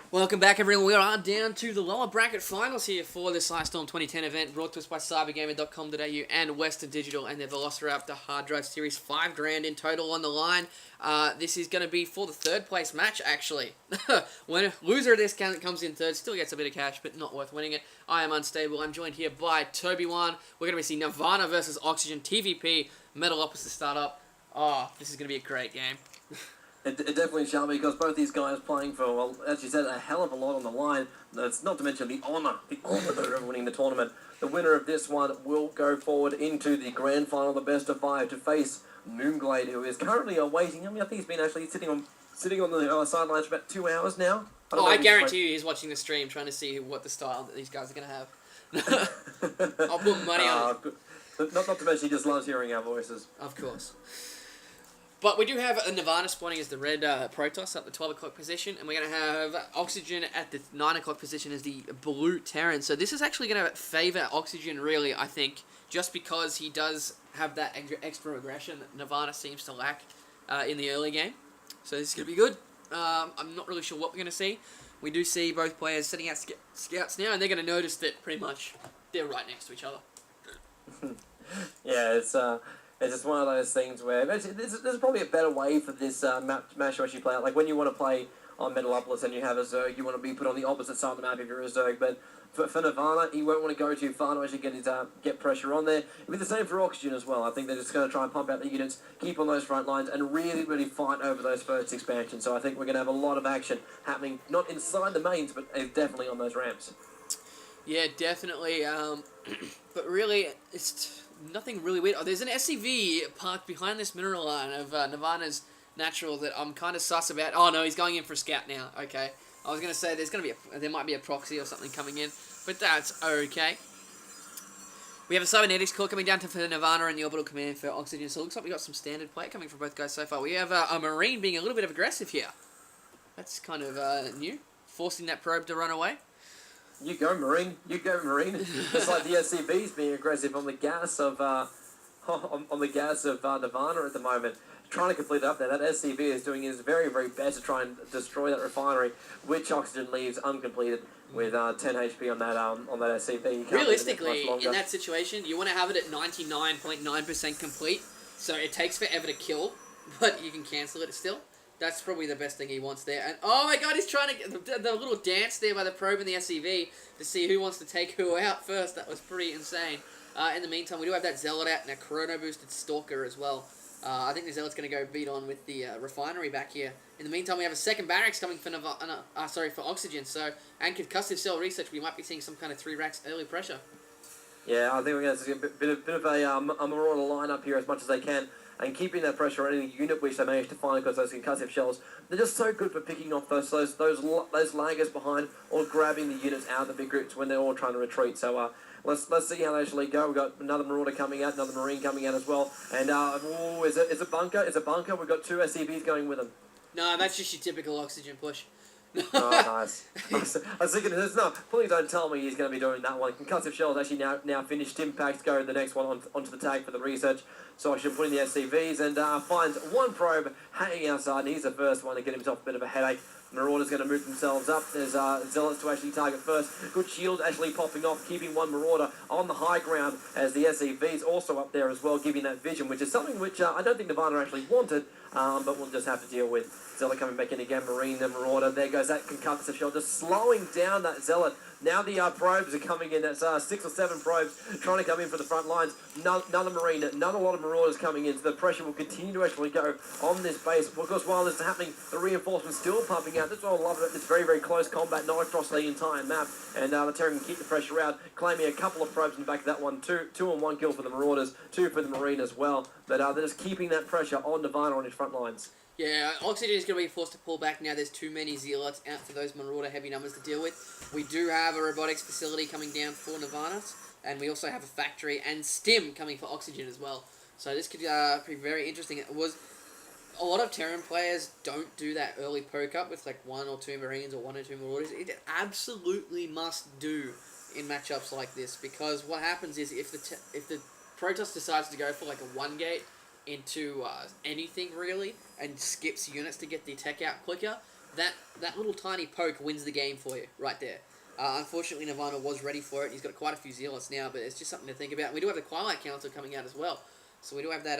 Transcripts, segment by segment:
Welcome back, everyone. We are down to the lower bracket finals here for the PSI STORM 2010 event, brought to us by cybergamer.com.au and Western Digital and their Velociraptor Hard Drive Series. $5,000 in total on the line. This is going to be for the third place match, actually. When loser of this comes in third, still gets a bit of cash, but not worth winning it. I am Unstable. I'm joined here by Toby1. We're going to be seeing Nirvana versus Oxygen TVP. Metal opposite startup. Oh, this is going to be a great game. It definitely shall be, because both these guys playing for, well, as you said, a hell of a lot on the line. That's not to mention the honour of winning the tournament. The winner of this one will go forward into the grand final, the best of five, to face Moonglade, who is currently awaiting. I think he's been actually sitting on the sidelines for about 2 hours now. I guarantee you he's watching the stream, trying to see what the style that these guys are going to have. I'll put money on it. Not to mention he just loves hearing our voices. Of course. But we do have a Nirvana spawning as the red Protoss at the 12 o'clock position, and we're going to have Oxygen at the 9 o'clock position as the blue Terran. So this is actually going to favour Oxygen, really, I think, just because he does have that extra aggression that Nirvana seems to lack in the early game. So this is going to be good. I'm not really sure what we're going to see. We do see both players setting out scouts now, and they're going to notice that pretty much they're right next to each other. Yeah, it's just one of those things where there's probably a better way for this match to actually play out. Like when you want to play on Metalopolis and you have a Zerg, you want to be put on the opposite side of the map if you're a Zerg. But for Nirvana, he won't want to go too far to actually get pressure on there. It'll be the same for Oxygen as well. I think they're just going to try and pump out the units, keep on those front lines, and really fight over those first expansions. So I think we're going to have a lot of action happening, not inside the mains, but definitely on those ramps. Yeah, definitely. But really, it's nothing really weird. Oh, there's an SCV parked behind this mineral line of Nirvana's natural that I'm kind of sus about. Oh no, he's going in for a scout now. Okay, I was gonna say there might be a proxy or something coming in, but that's okay. We have a cybernetics core coming down for Nirvana and the orbital command for Oxygen. So it looks like we got some standard play coming from both guys so far. We have a Marine being a little bit of aggressive here. That's kind of new, forcing that probe to run away. You go, Marine. You go, Marine. It's like the SCV's being aggressive on the gas of Nirvana at the moment, trying to complete it up there. That SCV is doing his very best to try and destroy that refinery, which Oxygen leaves uncompleted with 10 HP on that SCV. Realistically, in that situation, you want to have it at 99.9% complete, so it takes forever to kill, but you can cancel it still. That's probably the best thing he wants there. And oh my god, he's trying to get the little dance there by the probe and the SCV to see who wants to take who out first. That was pretty insane. In the meantime, we do have that Zealot out and a chrono-boosted Stalker as well. I think the Zealot's going to go beat on with the refinery back here. In the meantime, we have a second barracks coming for for Oxygen. So, and concussive cell research, we might be seeing some kind of 3 racks early pressure. Yeah, I think we're going to see a bit of a Marauder lineup here as much as they can, and keeping that pressure on any unit which they manage to find, because those concussive shells, they're just so good for picking off those laggers behind, or grabbing the units out of the big groups when they're all trying to retreat. So let's see how they actually go. We've got another Marauder coming out, another Marine coming out as well. And is it a bunker? It's a bunker. We've got 2 SCVs going with them. No, that's just your typical Oxygen push. Oh, nice. I was thinking, please don't tell me he's going to be doing that one. Concussive shells actually now finished. Impacts go the next one onto the tag for the research. So I should put in the SCVs and finds one probe hanging outside, and he's the first one to get himself a bit of a headache. Marauders going to move themselves up. There's Zealots to actually target first. Good shield actually popping off, keeping one Marauder on the high ground, as the SCV's also up there as well, giving that vision, which is something which I don't think Nirvana actually wanted, but we'll just have to deal with. Zealot coming back in again, Marine, then Marauder. There goes that concussive shell, just slowing down that Zealot. Now the probes are coming in. That's 6 or 7 probes trying to come in for the front lines. Another Marine, not a lot of Marauders coming in, so the pressure will continue to actually go on this base. Because while this is happening, the reinforcements still pumping out. That's what I love of it. It's very close combat, not across the entire map. And the Terran can keep the pressure out, claiming a couple of probes in the back of that one. 2 and 1 kill for the Marauders, 2 for the Marine as well. But they're just keeping that pressure on Nirvana on his front lines. Yeah, Oxygen is going to be forced to pull back now. There's too many Zealots out for those Marauder heavy numbers to deal with. We do have a robotics facility coming down for Nirvana, and we also have a factory and stim coming for Oxygen as well. So this could be very interesting. A lot of Terran players don't do that early poke up with like 1 or 2 Marines or 1 or 2 Marauders. It absolutely must do in matchups like this, because what happens is if the Protoss decides to go for like a 1 gate into anything really and skips units to get the tech out quicker, that little tiny poke wins the game for you right there. Unfortunately, Nirvana was ready for it. He's got quite a few zealots now, but it's just something to think about. We do have the Twilight Council coming out as well. So we do have that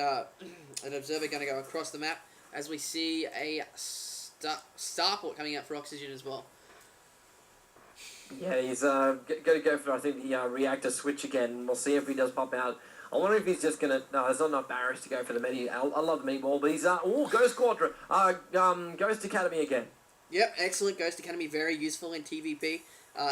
an observer going to go across the map as we see a starport coming out for Oxygen as well. Yeah, he's going to go for, I think, the reactor switch again. We'll see if he does pop out. I wonder if he's just going to... No, there's not enough barracks to go for the medi. I love the medi ball, but he's... Ghost Squadron. Ghost Academy again. Yep, excellent. Ghost Academy, very useful in TVP.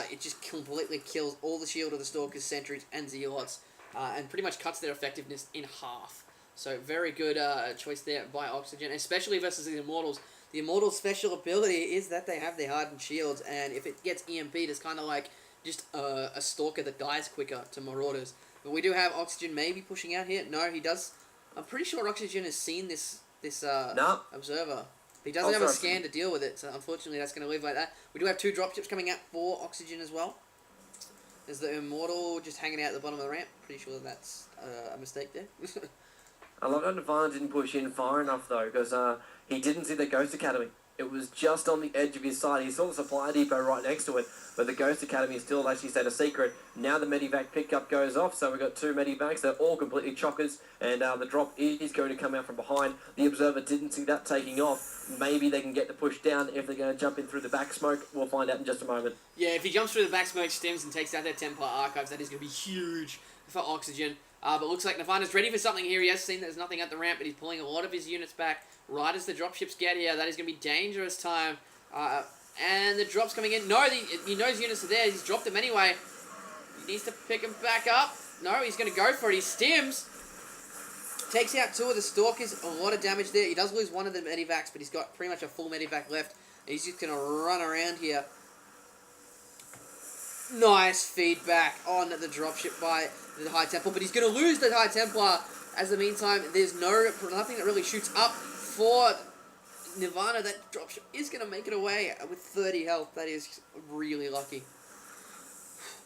It just completely kills all the shield of the Stalkers, Sentries, and Zealots, and pretty much cuts their effectiveness in half. So very good choice there by Oxygen, especially versus the Immortals. The Immortals' special ability is that they have their hardened shields, and if it gets EMP'd, it's kind of like just a Stalker that dies quicker to Marauders. But we do have Oxygen maybe pushing out here. No, he does. I'm pretty sure Oxygen has seen this No. observer. He doesn't have a scan to deal with it, so unfortunately that's going to leave like that. We do have 2 dropships coming out for Oxygen as well. There's the Immortal just hanging out at the bottom of the ramp. Pretty sure that's a mistake there. I love that Nirvana didn't push in far enough, though, because he didn't see the Ghost Academy. It was just on the edge of his side. He saw the supply depot right next to it, but the Ghost Academy still actually stayed a secret. Now the Medivac pickup goes off, so we've got 2 Medivacs. They're all completely chockers, and the drop is going to come out from behind. The Observer didn't see that taking off. Maybe they can get the push down if they're going to jump in through the back smoke. We'll find out in just a moment. Yeah, if he jumps through the back smoke stems and takes out their Templar Archives, that is going to be huge for Oxygen. But looks like Nirvana's ready for something here. He has seen there's nothing at the ramp, but he's pulling a lot of his units back right as the dropships get here. That is going to be dangerous time. And the drop's coming in. No, he knows units are there. He's dropped them anyway. He needs to pick them back up. No, he's going to go for it. He stims. Takes out 2 of the Stalkers. A lot of damage there. He does lose 1 of the Medivacs, but he's got pretty much a full Medivac left. And he's just going to run around here. Nice feedback on the dropship by the High Templar, but he's going to lose the High Templar. As the meantime, there's nothing that really shoots up for Nirvana. That dropship is going to make it away with 30 health. That is really lucky.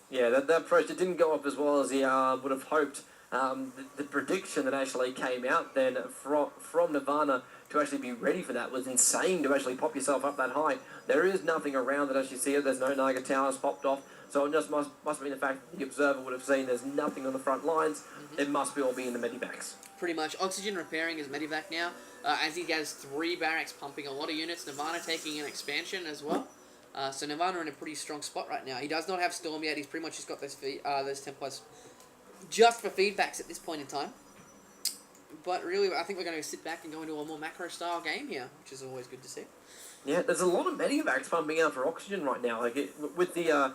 Yeah, that approach, it didn't go up as well as he would have hoped. The prediction that actually came out then from Nirvana to actually be ready for that was insane, to actually pop yourself up that high. There is nothing around that as you see it. There's no Naga towers popped off. So it just must be the fact that the Observer would have seen there's nothing on the front lines. It must be all be in the Medivacs. Pretty much. Oxygen repairing his Medivac now. As he has 3 barracks pumping a lot of units. Nirvana taking an expansion as well. So Nirvana in a pretty strong spot right now. He does not have Storm yet. He's pretty much just got those Templars just for feedbacks at this point in time. But really, I think we're going to sit back and go into a more macro-style game here, which is always good to see. Yeah, there's a lot of Medivacs pumping out for Oxygen right now. Like with the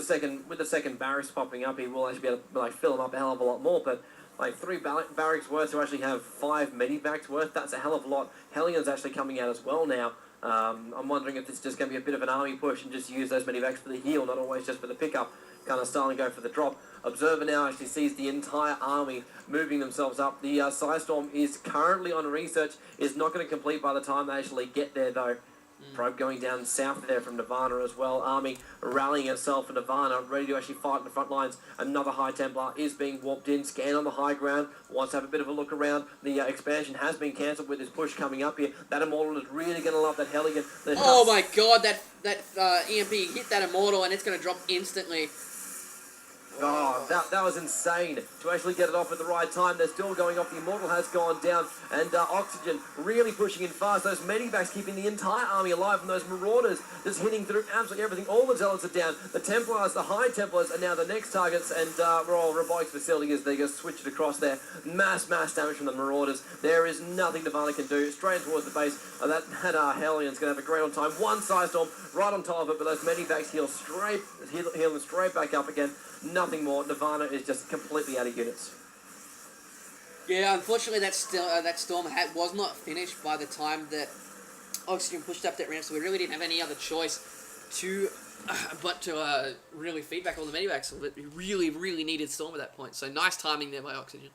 second barracks popping up, he will actually be able to like fill them up a hell of a lot more. But like 3 barracks worth to actually have 5 Medivacs worth, that's a hell of a lot. Hellion's actually coming out as well now. I'm wondering if it's just going to be a bit of an army push and just use those Medivacs for the heal, not always just for the pickup kind of style and go for the drop. Observer now actually sees the entire army moving themselves up. The PSI Storm is currently on research, is not going to complete by the time they actually get there though. Probe going down south there from Nirvana as well. Army rallying itself for Nirvana, ready to actually fight in the front lines. Another High Templar is being warped in. Scan on the high ground. Wants to have a bit of a look around. The expansion has been cancelled with this push coming up here. That Immortal is really going to love that Hellion. Oh my god, that EMP hit that Immortal and it's going to drop instantly. Oh, that was insane to actually get it off at the right time. They're still going off. The Immortal has gone down, and Oxygen really pushing in fast. Those Medivacs keeping the entire army alive, and those Marauders just hitting through absolutely everything. All the Zealots are down. The Templars, the High Templars, are now the next targets, and Royal Robotics Facility as they just switch it across there. Mass damage from the Marauders. There is nothing Nirvana can do. Straight towards the base. That Hellion's going to have a great on time. 1 PSI Storm right on top of it, but those Medivacs healing straight back up again. Nothing more. Nirvana is just completely out of units. Yeah, unfortunately that Storm was not finished by the time that Oxygen pushed up that ramp, so we really didn't have any other choice but to really feedback all the Medivacs. We really needed Storm at that point, so nice timing there by Oxygen.